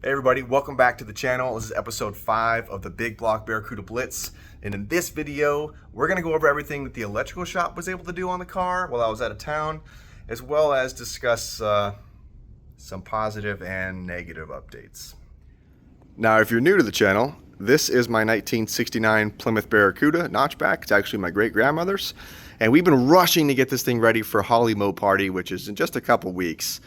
Hey everybody, welcome back to the channel. This is episode 5 of the Big Block Barracuda Blitz. And in this video, we're going to go over everything that the electrical shop was able to do on the car while I was out of town, as well as discuss some positive and negative updates. Now, if you're new to the channel, this is my 1969 Plymouth Barracuda notchback. It's actually my great-grandmother's. And we've been rushing to get this thing ready for Holley Moparty, which is in just a couple weeks.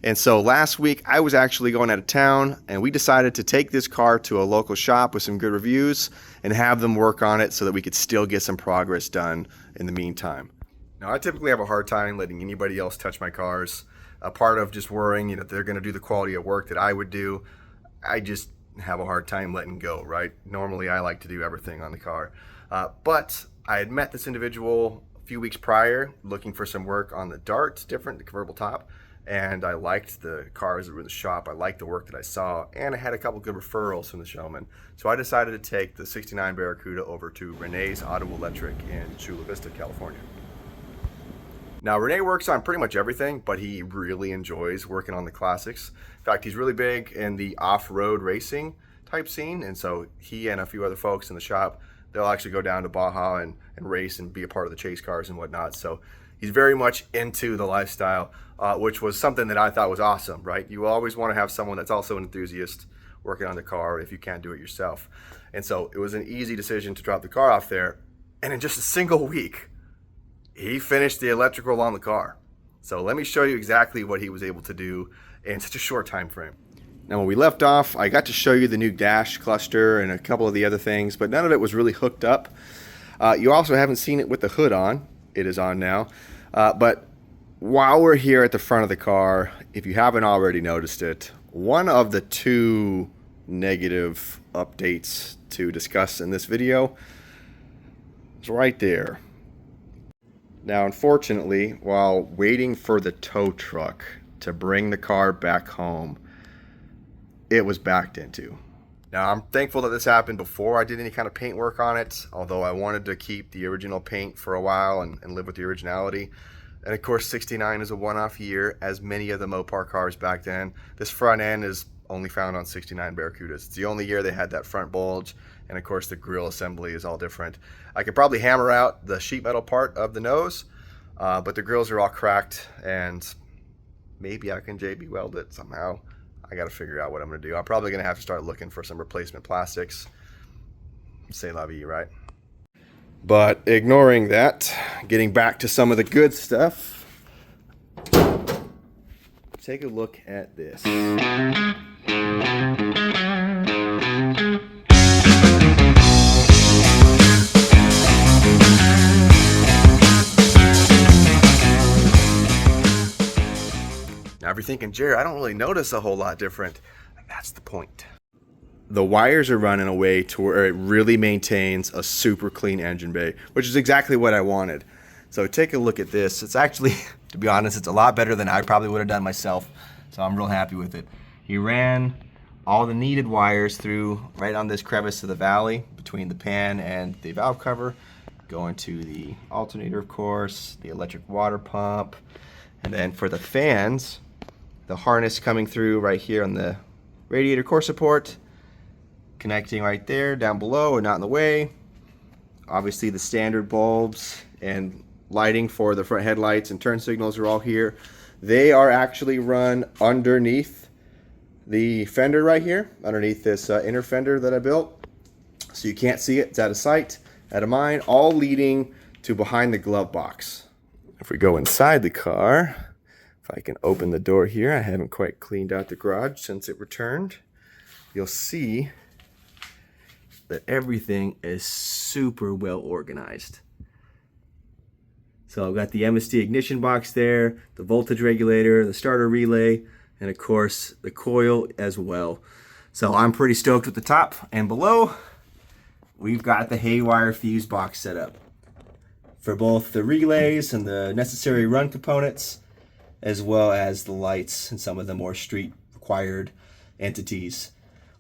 And so last week I was actually going out of town and we decided to take this car to a local shop with some good reviews and have them work on it so that we could still get some progress done in the meantime. Now, I typically have a hard time letting anybody else touch my cars. A part of just worrying, they're going to do the quality of work that I would do. I just have a hard time letting go, right? Normally I like to do everything on the car. But I had met this individual a few weeks prior looking for some work on the Dart, the convertible top. And I liked the cars that were in the shop. I liked the work that I saw, and I had a couple good referrals from the showman. So I decided to take the 69 Barracuda over to Rene's Auto Electric in Chula Vista, California. Now, Rene works on pretty much everything, but he really enjoys working on the classics. In fact, he's really big in the off-road racing type scene, and so he and a few other folks in the shop, they'll actually go down to Baja and race and be a part of the chase cars and whatnot. So he's very much into the lifestyle, which was something that I thought was awesome, right? You always want to have someone that's also an enthusiast working on the car if you can't do it yourself. And so it was an easy decision to drop the car off there. And in just a single week, he finished the electrical on the car. So let me show you exactly what he was able to do in such a short time frame. Now, when we left off, I got to show you the new dash cluster and a couple of the other things, but none of it was really hooked up. You also haven't seen it with the hood on. It is on now. But while we're here at the front of the car, if you haven't already noticed it, one of the two negative updates to discuss in this video is right there. Now, unfortunately, while waiting for the tow truck to bring the car back home, it was backed into. Now, I'm thankful that this happened before I did any kind of paint work on it, although I wanted to keep the original paint for a while and live with the originality. And of course, 69 is a one-off year, as many of the Mopar cars back then. This front end is only found on 69 Barracudas. It's the only year they had that front bulge, and of course the grille assembly is all different. I could probably hammer out the sheet metal part of the nose, but the grills are all cracked, and maybe I can JB weld it somehow. I got to figure out what I'm going to do. I'm probably going to have to start looking for some replacement plastics. C'est la vie, right? But ignoring that, getting back to some of the good stuff, take a look at this. Now, if you're thinking, Jerry, I don't really notice a whole lot different. That's the point. The wires are run in a way to where it really maintains a super clean engine bay, which is exactly what I wanted. So take a look at this. It's actually, to be honest, it's a lot better than I probably would have done myself. So I'm real happy with it. He ran all the needed wires through right on this crevice of the valley between the pan and the valve cover, going to the alternator, of course, the electric water pump, and then for the fans, the harness coming through right here on the radiator core support, connecting right there down below and not in the way. Obviously the standard bulbs and lighting for the front headlights and turn signals are all here. They are actually run underneath the fender right here, underneath this inner fender that I built. So you can't see it, it's out of sight, out of mind, all leading to behind the glove box. If we go inside the car, if I can open the door here, I haven't quite cleaned out the garage since it returned. You'll see that everything is super well organized. So I've got the MSD ignition box there, the voltage regulator, the starter relay, and of course the coil as well. So I'm pretty stoked with the top, and below we've got the Haywire fuse box set up for both the relays and the necessary run components, as well as the lights and some of the more street required entities.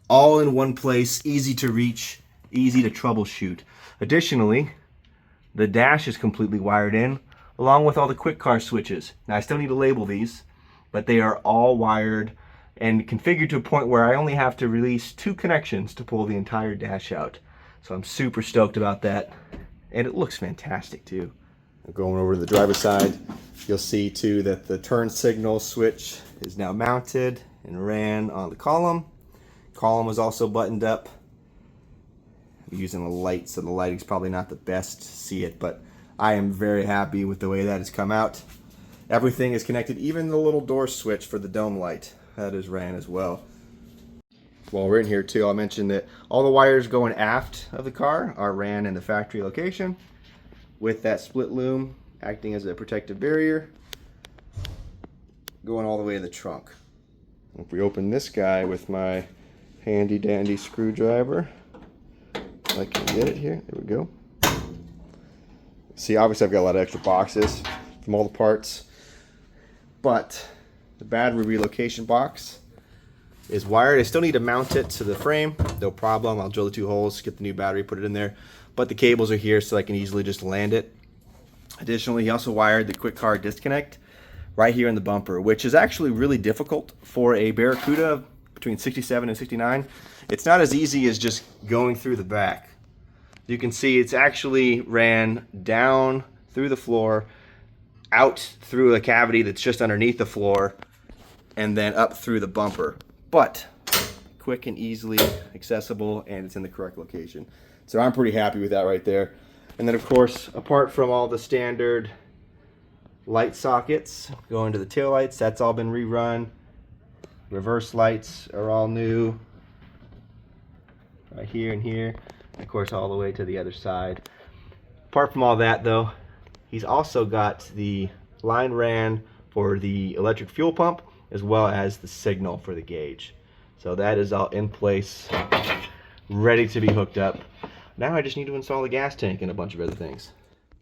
All in one place, easy to reach, easy to troubleshoot. Additionally, the dash is completely wired in, along with all the quick car switches. Now I still need to label these, but they are all wired and configured to a point where I only have to release 2 connections to pull the entire dash out. So I'm super stoked about that, and it looks fantastic too. Going over to the driver's side, you'll see too that the turn signal switch is now mounted and ran on the column. Column was also buttoned up. I'm using a light, so the lighting's probably not the best to see it, but I am very happy with the way that has come out. Everything is connected, even the little door switch for the dome light. That is ran as well. While we're in here too, I'll mention that all the wires going aft of the car are ran in the factory location, with that split loom acting as a protective barrier going all the way to the trunk. If we open this guy with my handy dandy screwdriver, I can get it here. There we go. See, obviously I've got a lot of extra boxes from all the parts, but the battery relocation box is wired. I still need to mount it to the frame, no problem. I'll drill the 2 holes, get the new battery, put it in there. But the cables are here so I can easily just land it. Additionally, he also wired the quick car disconnect right here in the bumper, which is actually really difficult for a Barracuda between 67 and 69. It's not as easy as just going through the back. You can see it's actually ran down through the floor, out through a cavity that's just underneath the floor, and then up through the bumper. But quick and easily accessible, and it's in the correct location. So I'm pretty happy with that right there. And then of course, apart from all the standard light sockets going to the tail lights, that's all been rerun. Reverse lights are all new. Right here and here. And of course, all the way to the other side. Apart from all that though, he's also got the line ran for the electric fuel pump, as well as the signal for the gauge. So that is all in place, ready to be hooked up. Now I just need to install the gas tank and a bunch of other things.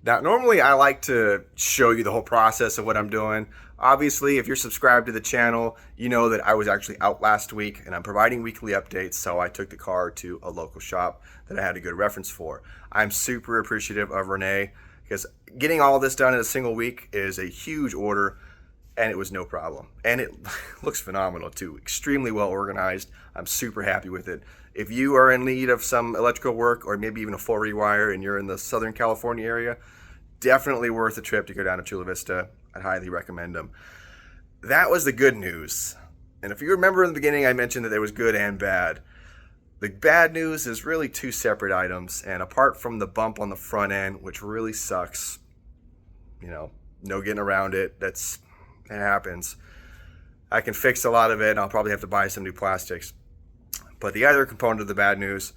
Now, normally I like to show you the whole process of what I'm doing. Obviously, if you're subscribed to the channel, you know that I was actually out last week and I'm providing weekly updates, so I took the car to a local shop that I had a good reference for. I'm super appreciative of Rene, because getting all this done in a single week is a huge order, and it was no problem. And it looks phenomenal too, extremely well organized. I'm super happy with it. If you are in need of some electrical work, or maybe even a full rewire, and you're in the Southern California area, definitely worth a trip to go down to Chula Vista. I'd highly recommend them. That was the good news. And if you remember in the beginning, I mentioned that there was good and bad. The bad news is really 2 separate items. And apart from the bump on the front end, which really sucks, you know, no getting around it. It happens. I can fix a lot of it, and I'll probably have to buy some new plastics. But the other component of the bad news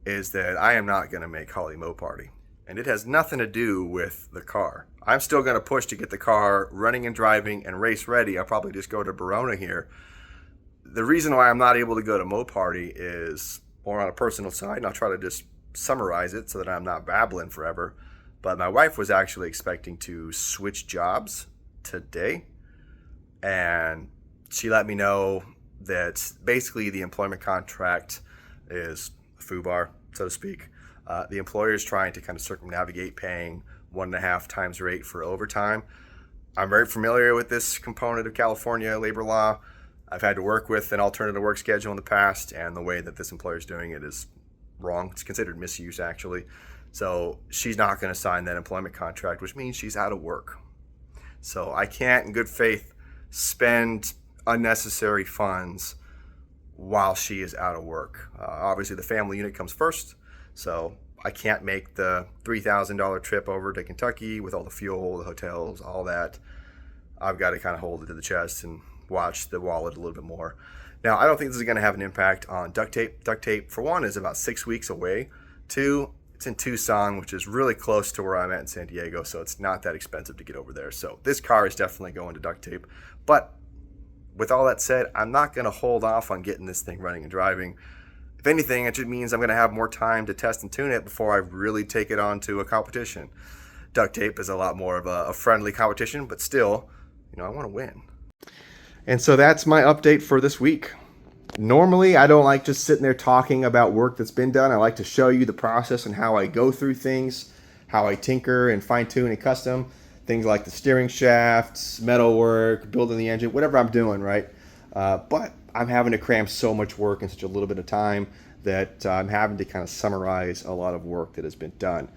is that I am not going to make Holley Moparty. And it has nothing to do with the car. I'm still going to push to get the car running and driving and race ready. I'll probably just go to Verona here. The reason why I'm not able to go to Moparty is more on a personal side, and I'll try to just summarize it so that I'm not babbling forever. But my wife was actually expecting to switch jobs today, and she let me know that basically the employment contract is a FUBAR, so to speak. The employer is trying to kind of circumnavigate paying 1.5 times rate for overtime. I'm very familiar with this component of California labor law. I've had to work with an alternative work schedule in the past, and the way that this employer is doing it is wrong. It's considered misuse, actually. So she's not going to sign that employment contract, which means she's out of work. So I can't, in good faith, spend unnecessary funds while she is out of work. Obviously, the family unit comes first, so I can't make the $3,000 trip over to Kentucky with all the fuel, the hotels, all that. I've got to kind of hold it to the chest and watch the wallet a little bit more. Now, I don't think this is going to have an impact on duct tape. Duct tape, for one, is about 6 weeks away. 2, it's in Tucson, which is really close to where I'm at in San Diego, so it's not that expensive to get over there. So this car is definitely going to duct tape. But with all that said, I'm not going to hold off on getting this thing running and driving. If anything, it just means I'm going to have more time to test and tune it before I really take it on to a competition. Duct tape is a lot more of a friendly competition, but still, I want to win. And so that's my update for this week. Normally, I don't like just sitting there talking about work that's been done. I like to show you the process and how I go through things, how I tinker and fine-tune and custom things like the steering shafts, metal work, building the engine, whatever I'm doing, right? But I'm having to cram so much work in such a little bit of time that I'm having to kind of summarize a lot of work that has been done.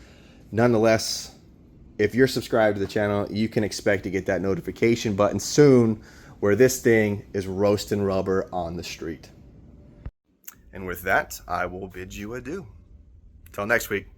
Nonetheless, if you're subscribed to the channel, you can expect to get that notification button soon where this thing is roasting rubber on the street. And with that, I will bid you adieu. Till next week.